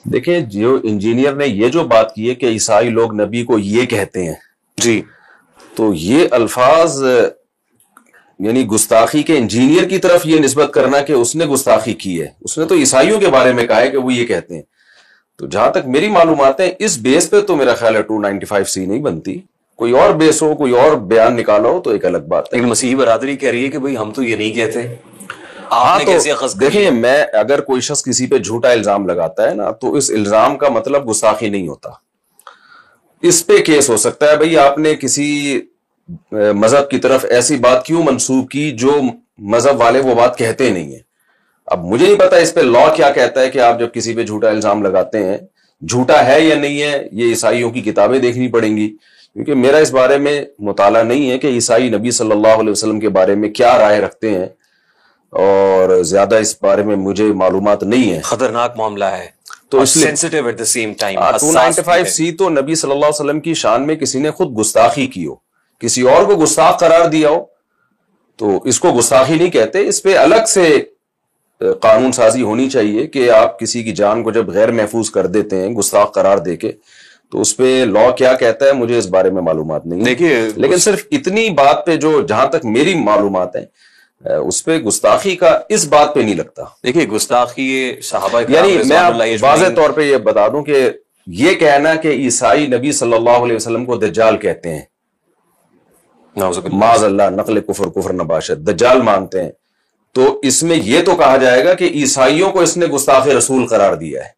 دیکھیں جو انجینئر نے یہ جو بات کی ہے کہ عیسائی لوگ نبی کو یہ کہتے ہیں جی، تو یہ الفاظ یعنی گستاخی کے انجینئر کی طرف یہ نسبت کرنا کہ اس نے گستاخی کی ہے. اس نے تو عیسائیوں کے بارے میں کہا ہے کہ وہ یہ کہتے ہیں. تو جہاں تک میری معلومات ہیں اس بیس پہ تو میرا خیال ہے 295C نہیں بنتی. کوئی اور بیس ہو, کوئی اور بیان نکالا ہو تو ایک الگ بات ہے. لیکن مسیحی برادری کہہ رہی ہے کہ بھئی ہم تو یہ نہیں کہتے. ہاں تو دیکھیں, میں اگر کوئی شخص کسی پہ جھوٹا الزام لگاتا ہے نا تو اس الزام کا مطلب گستاخی نہیں ہوتا. اس پہ کیس ہو سکتا ہے بھئی آپ نے کسی مذہب کی طرف ایسی بات کیوں منسوب کی جو مذہب والے وہ بات کہتے نہیں ہیں. اب مجھے نہیں پتا اس پہ لا کیا کہتا ہے کہ آپ جب کسی پہ جھوٹا الزام لگاتے ہیں جھوٹا ہے یا نہیں ہے, یہ عیسائیوں کی کتابیں دیکھنی پڑیں گی, کیونکہ میرا اس بارے میں مطالعہ نہیں ہے کہ عیسائی نبی صلی اللہ علیہ وسلم کے بارے میں کیا رائے رکھتے ہیں, اور زیادہ اس بارے میں مجھے معلومات نہیں ہے. خطرناک معاملہ ہے تو اس لیے sensitive at the same time. 295C تو نبی صلی اللہ علیہ وسلم کی شان میں کسی نے خود گستاخی کی ہو, کسی اور کو گستاخ قرار دیا ہو تو اس کو گستاخی نہیں کہتے. اس پہ الگ سے قانون سازی ہونی چاہیے کہ آپ کسی کی جان کو جب غیر محفوظ کر دیتے ہیں گستاخ قرار دے کے, تو اس پہ لا کیا کہتا ہے مجھے اس بارے میں معلومات نہیں. دیکھیے لیکن صرف اتنی بات پہ جو جہاں تک میری معلومات ہیں اس پہ گستاخی کا اس بات پہ نہیں لگتا. دیکھیے گستاخی صحابہ یعنی میں واضح طور پہ یہ بتا دوں کہ یہ کہنا کہ عیسائی نبی صلی اللہ علیہ وسلم کو دجال کہتے ہیں, معاذ اللہ, نقل کفر نباشت, دجال مانتے ہیں, تو اس میں یہ تو کہا جائے گا کہ عیسائیوں کو اس نے گستاخ رسول قرار دیا ہے.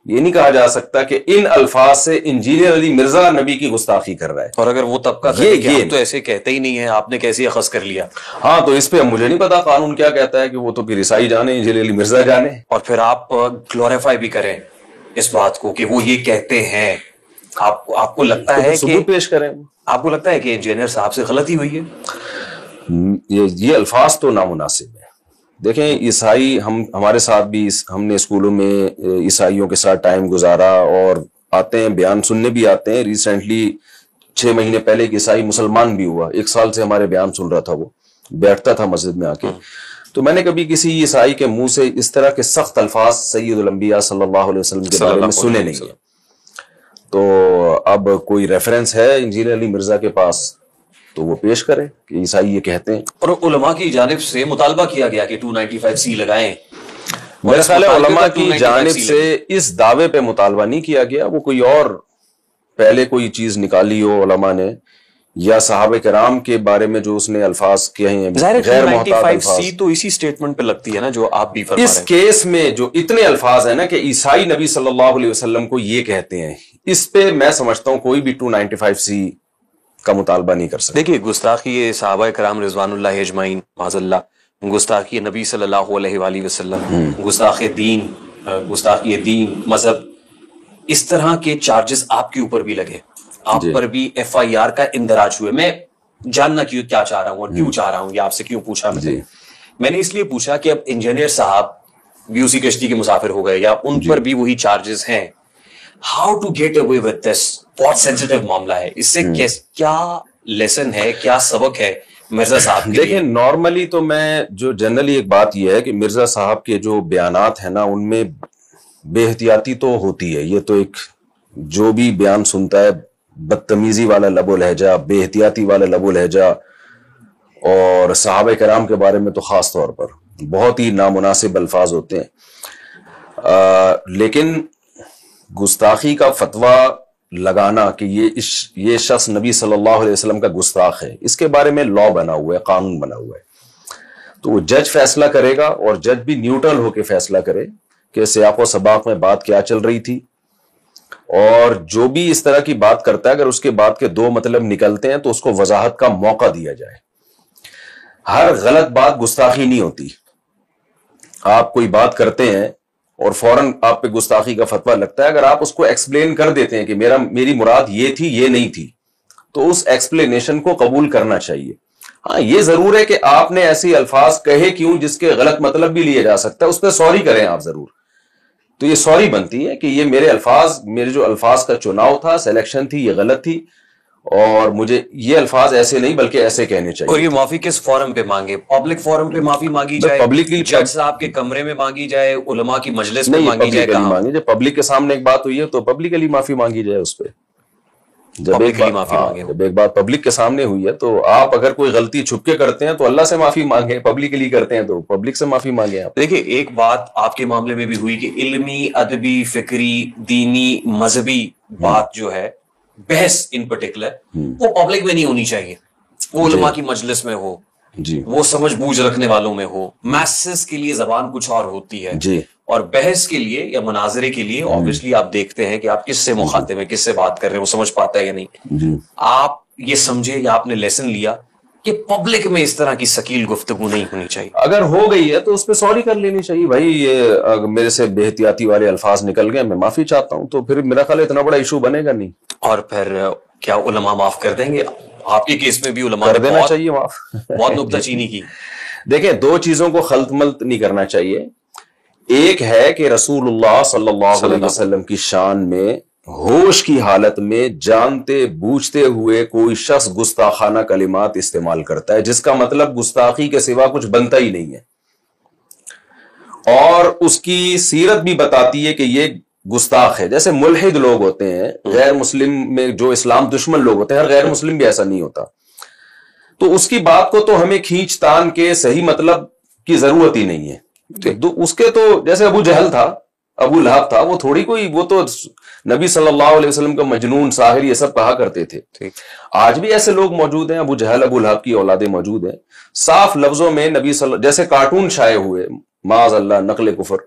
یہ نہیں کہا جا سکتا کہ ان الفاظ سے انجینئر علی مرزا نبی کی گستاخی کر رہا ہے. اور اگر وہ طبقہ کہے کہ ہم تو ایسے کہتے ہی نہیں ہے, آپ نے کیسے اخذ کر لیا. ہاں تو اس پہ مجھے نہیں پتا قانون کیا کہتا ہے, کہ وہ تو پھر عیسائی جانے, انجینئر علی مرزا جانے. اور پھر آپ گلوریفائی بھی کریں اس بات کو کہ وہ یہ کہتے ہیں. آپ کو لگتا ہے کہ ثبوت پیش کریں. آپ کو لگتا ہے کہ انجینئر صاحب سے غلطی ہوئی ہے؟ یہ الفاظ تو نامناسب ہے. دیکھیں عیسائی ہمارے ساتھ بھی ہم نے اسکولوں میں عیسائیوں کے ساتھ ٹائم گزارا اور آتے ہیں, بیان سننے بھی آتے ہیں. ریسنٹلی 6 مہینے پہلے ایک عیسائی مسلمان بھی ہوا, 1 سال سے ہمارے بیان سن رہا تھا, وہ بیٹھتا تھا مسجد میں آ کے. تو میں نے کبھی کسی عیسائی کے منہ سے اس طرح کے سخت الفاظ سید الانبیاء صلی اللہ علیہ وسلم کے بارے میں سنے نہیں ہیں. تو اب کوئی ریفرنس ہے انجینئر علی مرزا کے پاس تو وہ پیش کرے کہ عیسائی یہ کہتے ہیں. اور علماء کی جانب سے مطالبہ کیا گیا کہ 295C لگائیں. میرے خیال ہے علماء کی جانب سے اس دعوے پہ مطالبہ نہیں کیا گیا, وہ کوئی اور پہلے کوئی چیز نکالی ہو علماء نے, یا صحابہ کرام کے بارے میں جو اس نے الفاظ کہے ہیں غیر محتاط الفاظ. 295C تو اسی سٹیٹمنٹ پہ لگتی ہے نا جو آپ بھی فرما رہے ہیں. اس کیس میں جو اتنے الفاظ ہیں نا کہ عیسائی نبی صلی اللہ علیہ وسلم کو یہ کہتے ہیں, اس پہ میں سمجھتا ہوں کوئی بھی 295C کا مطالبہ نہیں کر سکتا. دیکھیے گستاخی صحابہ کرام رضوان اللہ اجمعین, معاذ اللہ, گستاخی نبی صلی اللہ علیہ وآلہ وسلم, گستاخی دین مذہب, اس طرح کے چارجز آپ کے اوپر بھی لگے, آپ پر بھی FIR کا اندراج ہوئے. میں جاننا کیا چاہ رہا ہوں اور کیوں چاہ رہا ہوں, یہ آپ سے کیوں پوچھا میں نے اس لیے پوچھا کہ اب انجینئر صاحب بھی اسی کشتی کے مسافر ہو گئے یا ان پر بھی وہی چارجز ہیں. How to get away with this, بہت سینسٹیو معاملہ ہے, اس سے کیا لیسن ہے, کیا سبق ہے مرزا صاحب کے؟ دیکھیں نارملی تو میں جو جنرلی ایک بات یہ ہے کہ مرزا صاحب کے جو بیانات ہیں نا ان میں بے احتیاطی تو ہوتی ہے. یہ تو ایک جو بھی بیان سنتا ہے بدتمیزی والا لب و لہجہ, بے احتیاطی والا لب و لہجہ, اور صحابہ کرام کے بارے میں تو خاص طور پر بہت ہی نامناسب الفاظ ہوتے ہیں. لیکن گستاخی کا فتویٰ لگانا کہ یہ شخص نبی صلی اللہ علیہ وسلم کا گستاخ ہے, اس کے بارے میں لا بنا ہوا ہے, قانون بنا ہوا ہے. تو وہ جج فیصلہ کرے گا, اور جج بھی نیوٹرل ہو کے فیصلہ کرے کہ سیاق و سباق میں بات کیا چل رہی تھی, اور جو بھی اس طرح کی بات کرتا ہے اگر اس کے بات کے 2 مطلب نکلتے ہیں تو اس کو وضاحت کا موقع دیا جائے. ہر غلط بات گستاخی نہیں ہوتی. آپ کوئی بات کرتے ہیں اور فوراً آپ پہ گستاخی کا فتویٰ لگتا ہے, اگر آپ اس کو ایکسپلین کر دیتے ہیں کہ میری مراد یہ تھی یہ نہیں تھی, تو اس ایکسپلینیشن کو قبول کرنا چاہیے. ہاں یہ ضرور ہے کہ آپ نے ایسی الفاظ کہے کیوں جس کے غلط مطلب بھی لیا جا سکتا ہے, اس پہ سوری کریں آپ ضرور. تو یہ سوری بنتی ہے کہ یہ میرے جو الفاظ کا چناؤ تھا, سلیکشن تھی, یہ غلط تھی, اور مجھے یہ الفاظ ایسے نہیں بلکہ ایسے کہنے چاہیے. اور یہ معافی کس فورم پہ مانگے؟ پبلک فورم پہ معافی مانگی جائے، پبلکلی جج صاحب کے کمرے میں مانگی جائے، علماء کی مجلس میں مانگی جائے؟ کہاں مانگی جائے؟ پبلک کے سامنے ایک بات ہوئی ہے تو پبلکلی معافی مانگی جائے اس پہ. جب ایک بات پبلک کے سامنے ہوئی ہے تو آپ اگر کوئی غلطی چھپ کے کرتے ہیں تو اللہ سے معافی مانگیں، پبلکلی کرتے ہیں تو پبلک سے معافی مانگیں. آپ دیکھیں ایک بات آپ کے معاملے میں بھی ہوئی کہ علمی، ادبی، فکری، دینی، مذہبی بات جو ہے، بحث ان پرٹیکولر، وہ پبلک میں نہیں ہونی چاہیے، وہ علماء کی مجلس میں ہو، جی، وہ سمجھ بوجھ رکھنے والوں میں ہو. میسز کے لیے زبان کچھ اور ہوتی ہے، جی، اور بحث کے لیے یا مناظرے کے لیے obviously آپ دیکھتے ہیں کہ آپ کس سے مخاطب ہیں، کس سے بات کر رہے ہیں، وہ سمجھ پاتا ہے یا نہیں. آپ یہ سمجھے یا آپ نے لیسن لیا کہ پبلک میں اس طرح کی ثقیل گفتگو نہیں ہونی چاہیے. اگر ہو گئی ہے تو اس پہ سوری کر لینی چاہیے. بھائی یہ میرے سے بے احتیاطی والے الفاظ نکل گئے، میں معافی چاہتا ہوں، تو پھر میرا خیال اتنا بڑا ایشو بنے گا نہیں. اور پھر کیا علماء معاف کر دیں گے؟ آپ کے کیس میں بھی علماء کر نے دینا چاہیے معاف. بہت نکتہ چینی کی. دیکھیں دو چیزوں کو خلط ملط نہیں کرنا چاہیے. ایک ہے کہ رسول اللہ صلی اللہ علیہ وسلم کی شان میں ہوش کی حالت میں جانتے بوجھتے ہوئے کوئی شخص گستاخانہ کلمات استعمال کرتا ہے جس کا مطلب گستاخی کے سوا کچھ بنتا ہی نہیں ہے، اور اس کی سیرت بھی بتاتی ہے کہ یہ گستاخ ہے. جیسے ملحد لوگ ہوتے ہیں، غیر مسلم میں جو اسلام دشمن لوگ ہوتے ہیں، ہر غیر مسلم بھی ایسا نہیں ہوتا، تو اس کی بات کو تو ہمیں کھینچ تان کے صحیح مطلب کی ضرورت ہی نہیں ہے. اس کے تو جیسے ابو جہل تھا، ابو لہب تھا، وہ تھوڑی کوئی، وہ تو نبی صلی اللہ علیہ وسلم کا مجنون، ساحر، یہ سب کہا کرتے تھے. آج بھی ایسے لوگ موجود ہیں، ابو جہل، ابو لہب کی اولادیں موجود ہیں. صاف لفظوں میں نبی جیسے کارٹون شائع ہوئے معاذ اللہ نقل کفر،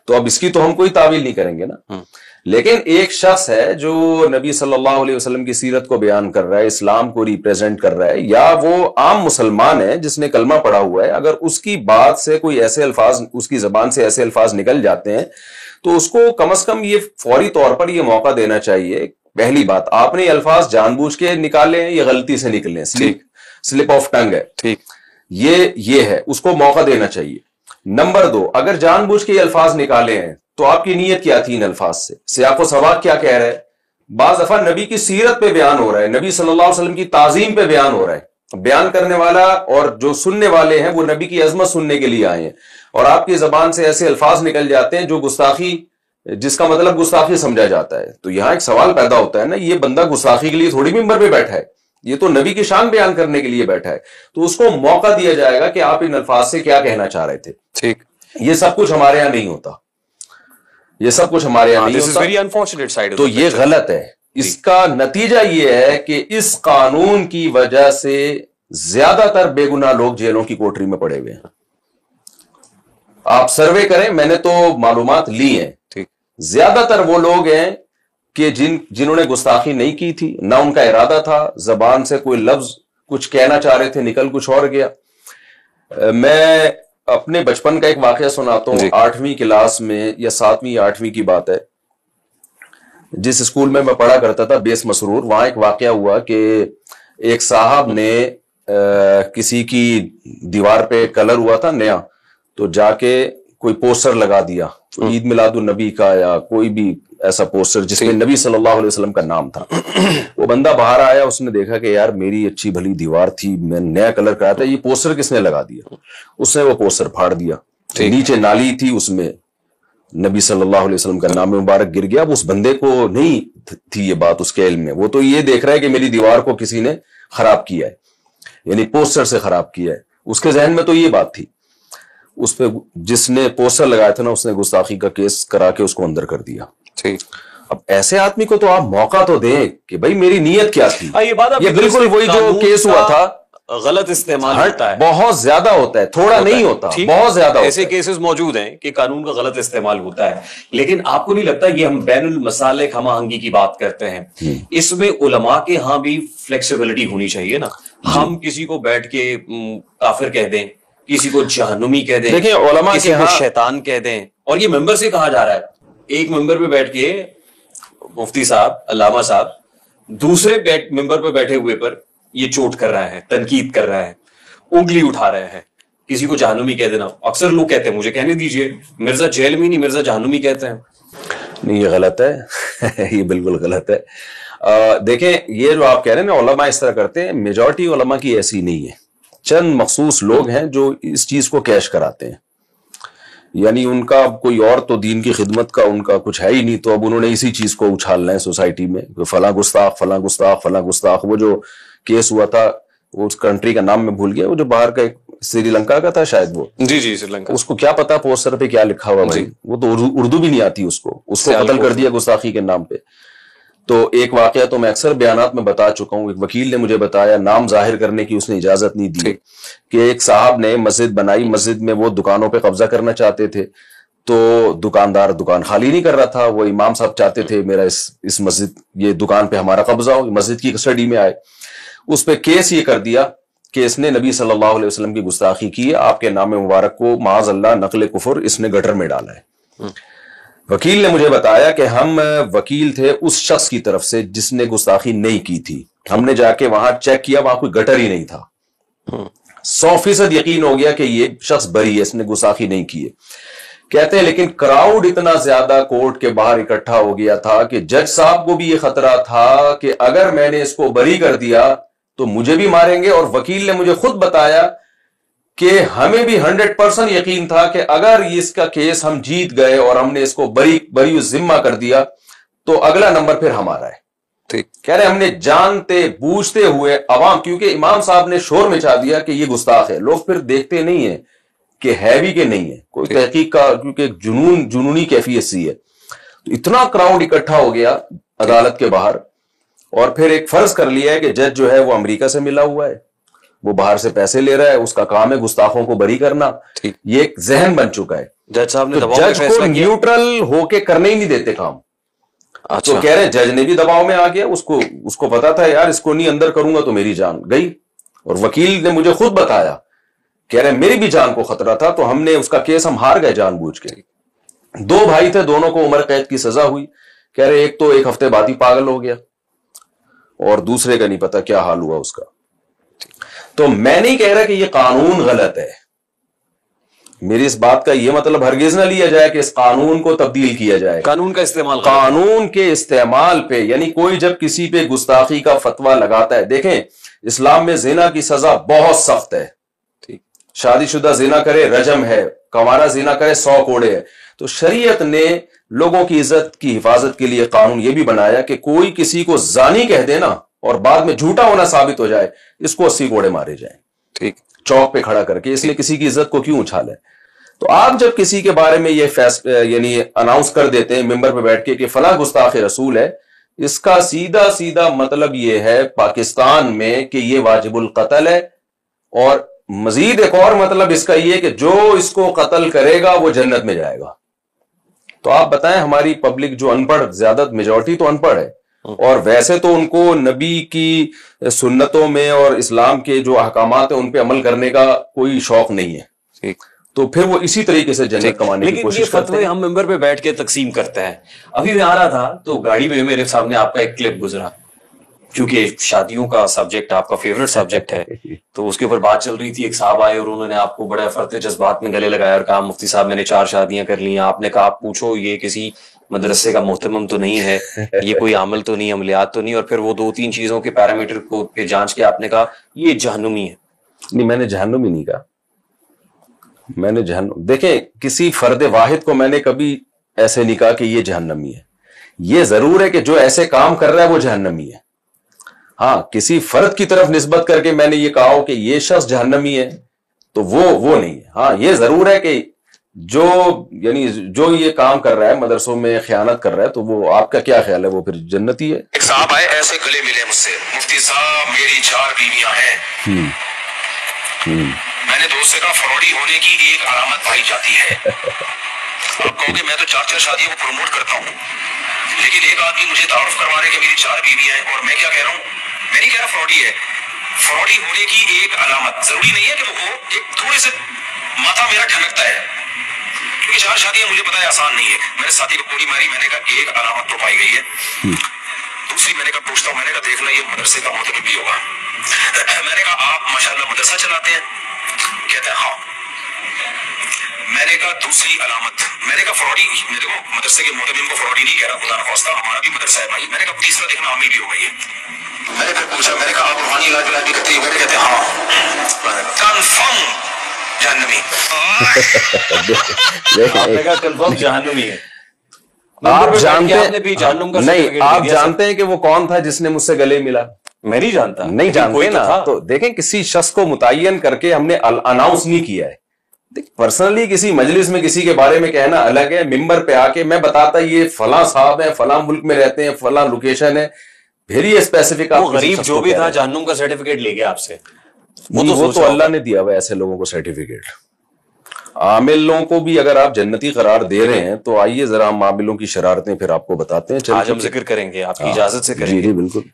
تو اب اس کی تو ہم کوئی تعویل نہیں کریں گے نا. لیکن ایک شخص ہے جو نبی صلی اللہ علیہ وسلم کی سیرت کو بیان کر رہا ہے، اسلام کو ریپریزنٹ کر رہا ہے، یا وہ عام مسلمان ہے جس نے کلمہ پڑھا ہوا ہے، اگر اس کی بات سے کوئی ایسے الفاظ، اس کی زبان سے ایسے الفاظ نکل جاتے ہیں تو اس کو کم از کم یہ فوری طور پر یہ موقع دینا چاہیے. پہلی بات، آپ نے یہ الفاظ جان بوجھ کے نکالے ہیں یا غلطی سے نکلے ہیں، سلپ آف ٹنگ ہے، ٹھیک، یہ ہے، اس کو موقع دینا چاہیے. نمبر دو، اگر جان بوجھ کے یہ الفاظ نکالے ہیں تو آپ کی نیت کیا تھی ان الفاظ سے؟ سیاق و سباق کیا کہہ رہا ہے؟ بعض دفعہ نبی کی سیرت پہ بیان ہو رہا ہے، نبی صلی اللہ علیہ وسلم کی تعظیم پہ بیان ہو رہا ہے. بیان کرنے والا اور جو سننے والے ہیں وہ نبی کی عظمت سننے کے لیے آئے ہیں، اور آپ کی زبان سے ایسے الفاظ نکل جاتے ہیں جو گستاخی، جس کا مطلب گستاخی سمجھا جاتا ہے. تو یہاں ایک سوال پیدا ہوتا ہے نا، یہ بندہ گستاخی کے لیے تھوڑی ممبر پہ بیٹھا ہے، یہ تو نبی کی شان بیان کرنے کے لیے بیٹھا ہے. تو اس کو موقع دیا جائے گا کہ آپ ان الفاظ سے کیا کہنا چاہ رہے تھے. ٹھیک، یہ سب کچھ ہمارے یہاں نہیں ہوتا، یہ سب کچھ ہمارے یہاں نہیں ہوتا، تو یہ غلط ہے. اس کا نتیجہ یہ ہے کہ اس قانون کی وجہ سے زیادہ تر بے گناہ لوگ جیلوں کی کوٹری میں پڑے ہوئے ہیں. آپ سروے کریں، میں نے تو معلومات لی ہیں، زیادہ تر وہ لوگ ہیں کہ جنہوں نے گستاخی نہیں کی تھی، نہ ان کا ارادہ تھا، زبان سے کوئی لفظ کچھ کہنا چاہ رہے تھے، نکل کچھ اور گیا. میں اپنے بچپن کا ایک واقعہ سناتا ہوں. 8ویں کلاس میں یا 7ویں یا 8ویں کی بات ہے، جس اسکول میں پڑھا کرتا تھا، بیس مسرور، وہاں ایک واقعہ ہوا کہ ایک صاحب نے کسی کی دیوار پہ کلر ہوا تھا نیا، تو جا کے کوئی پوسٹر لگا دیا، عید میلاد النبی کا یا کوئی بھی ایسا پوسٹر جس میں نبی صلی اللہ علیہ وسلم کا نام تھا. وہ بندہ باہر آیا، اس نے دیکھا کہ یار میری اچھی بھلی دیوار تھی، میں نیا کلر کرایا تھا، یہ پوسٹر کس نے لگا دیا؟ اس نے وہ پوسٹر پھاڑ دیا. نیچے نالی تھی، اس میں نبی صلی اللہ علیہ وسلم کا نام مبارک گر گیا. اب اس بندے کو نہیں تھی یہ بات اس کے علم میں، وہ تو یہ دیکھ رہا ہے کہ میری دیوار کو کسی نے خراب کیا ہے، یعنی پوسٹر سے خراب کیا ہے. اس کے ذہن میں تو یہ بات تھی. اس پہ جس نے پوسٹر لگایا تھا نا، اس نے گستاخی کا کیس کرا کے اس کو اندر کر دیا. اب ایسے آدمی کو تو آپ موقع تو دیں کہ بھائی میری نیت کیا تھی. یہ بالکل وہی جو کیس ہوا تھا، غلط استعمال ہوتا ہے، بہت زیادہ ہوتا ہے، تھوڑا نہیں ہوتا، بہت زیادہ. ایسے کیسز موجود ہیں کہ قانون کا غلط استعمال ہوتا ہے. لیکن آپ کو نہیں لگتا یہ ہم بین المسالک ہم آہنگی کی بات کرتے ہیں، اس میں علماء کے ہاں بھی فلیکسیبلٹی ہونی چاہیے نا. ہم کسی کو بیٹھ کے کافر کہہ دیں، کسی کو جہنمی کہہ دیں، کسی کو شیطان کہہ دیں، اور یہ ممبر سے کہا جا رہا ہے. ایک ممبر پہ بیٹھ کے مفتی صاحب، علامہ صاحب دوسرے ممبر پہ بیٹھے ہوئے پر یہ چوٹ کر رہا ہے، تنقید کر رہا ہے، انگلی اٹھا رہا ہے. کسی کو جہنمی کہہ دینا، اکثر لوگ کہتے ہیں، مجھے کہنے دیجئے، مرزا جیل میں نہیں، مرزا جہنمی کہتے ہیں. نہیں، یہ غلط ہے، یہ بالکل غلط ہے. دیکھیں یہ جو آپ کہہ رہے ہیں نا علماء اس طرح کرتے ہیں, میجورٹی علماء کی ایسی نہیں ہے, چند مخصوص لوگ ہیں جو اس چیز کو کیش کراتے ہیں, یعنی ان کا کوئی اور تو دین کی خدمت کا ان کا کچھ ہے ہی نہیں, تو اب انہوں نے اسی چیز کو اچھالنا ہے سوسائٹی میں, فلاں گستاخ فلاں گستاخ فلاں گستاخ. وہ جو کیس ہوا تھا وہ اس کنٹری کا نام میں بھول گیا, وہ جو باہر کا ایک سری لنکا کا تھا شاید, وہ جی جی سری لنکا, اس کو کیا پتا پوسٹر پہ کیا لکھا ہوا بھائی, وہ تو اردو بھی نہیں آتی اس کو قتل کر دیا گستاخی کے نام پہ. تو ایک واقعہ تو میں اکثر بیانات میں بتا چکا ہوں, ایک وکیل نے مجھے بتایا, نام ظاہر کرنے کی اس نے اجازت نہیں دی, کہ ایک صاحب نے مسجد بنائی, مسجد میں وہ دکانوں پہ قبضہ کرنا چاہتے تھے, تو دکاندار دکان خالی نہیں کر رہا تھا, وہ امام صاحب چاہتے تھے میرا اس مسجد یہ دکان پہ ہمارا قبضہ ہو, مسجد کی کسٹڈی میں آئے. اس پہ کیس یہ کر دیا کہ اس نے نبی صلی اللہ علیہ وسلم کی گستاخی کی ہے, آپ کے نام مبارک کو معاذ اللہ نقل کفر اس نے گٹر میں ڈالا ہے. وکیل نے مجھے بتایا کہ ہم وکیل تھے اس شخص کی طرف سے جس نے گستاخی نہیں کی تھی, ہم نے جا کے وہاں چیک کیا, وہاں کوئی گٹر ہی نہیں تھا, 100% یقین ہو گیا کہ یہ شخص بری ہے, اس نے گستاخی نہیں کی ہے. کہتے ہیں لیکن کراؤڈ اتنا زیادہ کورٹ کے باہر اکٹھا ہو گیا تھا کہ جج صاحب کو بھی یہ خطرہ تھا کہ اگر میں نے اس کو بری کر دیا تو مجھے بھی ماریں گے, اور وکیل نے مجھے خود بتایا کہ ہمیں بھی 100% یقین تھا کہ اگر اس کا کیس ہم جیت گئے اور ہم نے اس کو بری ذمہ کر دیا تو اگلا نمبر پھر ہمارا ہے. کہہ رہے ہم نے جانتے بوجھتے ہوئے عوام, کیونکہ امام صاحب نے شور مچا دیا کہ یہ گستاخ ہے, لوگ پھر دیکھتے نہیں ہیں کہ ہے بھی کہ نہیں ہے, کوئی تحقیق کا کیونکہ جنونی کیفیت سی ہے. تو اتنا کراؤڈ اکٹھا ہو گیا عدالت کے باہر, اور پھر ایک فرض کر لیا ہے کہ جج جو ہے وہ امریکہ سے ملا ہوا ہے, وہ باہر سے پیسے لے رہا ہے, اس کا کام ہے گستاخوں کو بری کرنا, یہ ایک ذہن بن چکا ہے. جج صاحب نے جج کو نیوٹرل ہو کے کرنے ہی نہیں دیتے کام. تو کہہ رہے ہیں جج نے بھی دباؤ میں آ گیا, اس کو پتا تھا یار اس کو نہیں اندر کروں گا تو میری جان گئی, اور وکیل نے مجھے خود بتایا, کہہ رہے ہیں میری بھی جان کو خطرہ تھا, تو ہم نے اس کا کیس ہم ہار گئے جان بوجھ کے. 2 بھائی تھے, دونوں کو عمر قید کی سزا ہوئی. کہہ رہے ایک تو 1 ہفتے بعد ہی پاگل ہو گیا, اور دوسرے کا نہیں پتا کیا حال ہوا اس کا. تو میں نہیں کہہ رہا کہ یہ قانون غلط ہے, میری اس بات کا یہ مطلب ہرگز نہ لیا جائے کہ اس قانون کو تبدیل کیا جائے. قانون کا استعمال, قانون کے استعمال پہ, یعنی کوئی جب کسی پہ گستاخی کا فتویٰ لگاتا ہے, دیکھیں اسلام میں زنا کی سزا بہت سخت ہے, شادی شدہ زنا کرے رجم ہے, کنوارا زنا کرے 100 کوڑے ہے. تو شریعت نے لوگوں کی عزت کی حفاظت کے لیے قانون یہ بھی بنایا کہ کوئی کسی کو زانی کہہ دینا اور بعد میں جھوٹا ہونا ثابت ہو جائے, اس کو 80 کوڑے مارے جائیں, ٹھیک, چوک پہ کھڑا کر کے. اس لیے کسی کی عزت کو کیوں اچھالے. تو آپ جب کسی کے بارے میں یہ یعنی اناؤنس کر دیتے ہیں ممبر پہ بیٹھ کے کہ فلاں گستاخ رسول ہے, اس کا سیدھا مطلب یہ ہے پاکستان میں کہ یہ واجب القتل ہے, اور مزید ایک اور مطلب اس کا یہ کہ جو اس کو قتل کرے گا وہ جنت میں جائے گا. تو آپ بتائیں ہماری پبلک جو ان پڑھ, زیادہ میجورٹی تو ان پڑھ ہے, اور ویسے تو ان کو نبی کی سنتوں میں اور اسلام کے جو احکامات ہیں ان پہ عمل کرنے کا کوئی شوق نہیں ہے, تو پھر وہ اسی طریقے سے جنت کمانے کی کوشش کرتے ہیں. لیکن یہ فتوے ہم ممبر پہ بیٹھ کے تقسیم کرتے ہیں. ابھی میں آ رہا تھا تو گاڑی میں میرے سامنے آپ کا ایک کلپ گزرا, کیونکہ شادیوں کا سبجیکٹ آپ کا فیوریٹ سبجیکٹ ہے, تو اس کے اوپر بات چل رہی تھی. ایک صاحب آئے اور انہوں نے آپ کو بڑے فرتے جذبات میں گلے لگایا اور کہا مفتی صاحب میں نے 4 شادیاں کر لی ہیں. آپ نے کہا آپ پوچھو یہ کسی مدرسے کا محتمم تو نہیں ہے, یہ کوئی عمل تو نہیں, عملیات تو نہیں, اور پھر وہ 2-3 چیزوں کے پیرامیٹر کو جانچ کے آپ نے کہا یہ جہنمی ہے. نہیں, میں نے جہنمی نہیں کہا, میں نے دیکھیں کسی فرد واحد کو میں نے کبھی ایسے نہیں کہا کہ یہ جہنمی ہے. یہ ضرور ہے کہ جو ایسے کام کر رہا ہے وہ جہنمی ہے. ہاں, کسی فرد کی طرف نسبت کر کے میں نے یہ کہا ہو کہ یہ شخص جہنمی ہے تو وہ نہیں ہے. ہاں, یہ ضرور ہے کہ جو یہ کام کر رہا ہے مدرسوں میں خیانت کر رہا ہے, تو وہ آپ کا کیا خیال ہے, وہ پھر جنتی ہے. ایک صاحب آئے ایسے گلے ملے مجھ سے, مفتی صاحب میری 4 بیویاں ہیں. میں نے دوست سے کہا فراڈی ہونے کی ایک علامت پائی جاتی ہے. آپ کہو گے میں تو 4 شادیوں کو پروموٹ کرتا ہوں, لیکن ایک آدمی مجھے تعارف کروا رہے کہ میری 4 بیویاں ہیں, اور میں کیا کہہ رہا ہوں, میں نہیں کہہ رہا فراڈی ہے. فراڈی ہونے کی ایک علامت ضروری نہیں ہے کہ وہ ہو, ایک تھوڑے سے ماتھا میرا ٹھنکتا ہے, کیونکہ 4 شادیاں مجھے پتا ہے آسان نہیں ہے. میرے ساتھی کو گولی ماری, میں نے کہا ایک علامت تو پائی گئی ہے. دوسری میں نے کہا پوچھتا ہوں, میں نے کہا دیکھنا یہ مدرسے کا محترم بھی ہوگا. میں نے کہا آپ ماشاءاللہ مدرسہ چلاتے ہیں؟ کہتے ہیں ہاں. میں نے کہا دوسری علامت، میں نے کہا فراڈی، میرے کو مدرسے کے محتمم کو فراڈی نہیں کہہ رہا، خدا نخواستہ ہمارا بھی مدرسہ ہے بھائی، میں نے کہا تیسرا دیکھنا عامی بھی ہو گئی ہے. میں نے پھر پوچھا، میں نے کہا آپ روحانی علاج بھی کرتے ہیں؟ میرے کہتے ہیں ہاں. کنفرم جہنمی. آپ نے کہا کنفرم جہنمی ہے. آپ جانتے آپ نے بھی جہنم کا نہیں، certificate آپ دے دیا جانتے ہیں کہ وہ کون تھا جس نے مجھ سے گلے ملا؟ میں نہیں جانتا. نہیں جانتے کوئی تو نا. تھا. تو دیکھیں کسی شخص کو متعین کر کے ہم نے اناؤنس نہیں کیا ہے. پرسنلی کسی مجلس میں کسی کے بارے میں کہنا الگ ہے، ممبر پہ آ کے میں بتاتا یہ فلاں صاحب ہیں، فلاں ملک میں رہتے ہیں، فلاں لوکیشن ہے، پھر یہ اسپیسیفک. وہ غریب جو بھی تھا جہنم کا سرٹیفکیٹ لے گیا آپ سے. وہ تو اللہ نے دیا ہوا ایسے لوگوں کو سرٹیفکیٹ. عامل لوگوں کو بھی اگر آپ جنتی قرار دے رہے ہیں تو آئیے ذرا ہم عاملوں کی شرارتیں پھر آپ کو بتاتے ہیں. آج ہم ذکر کریں گے، آپ کی اجازت سے کریں گے. جی بالکل.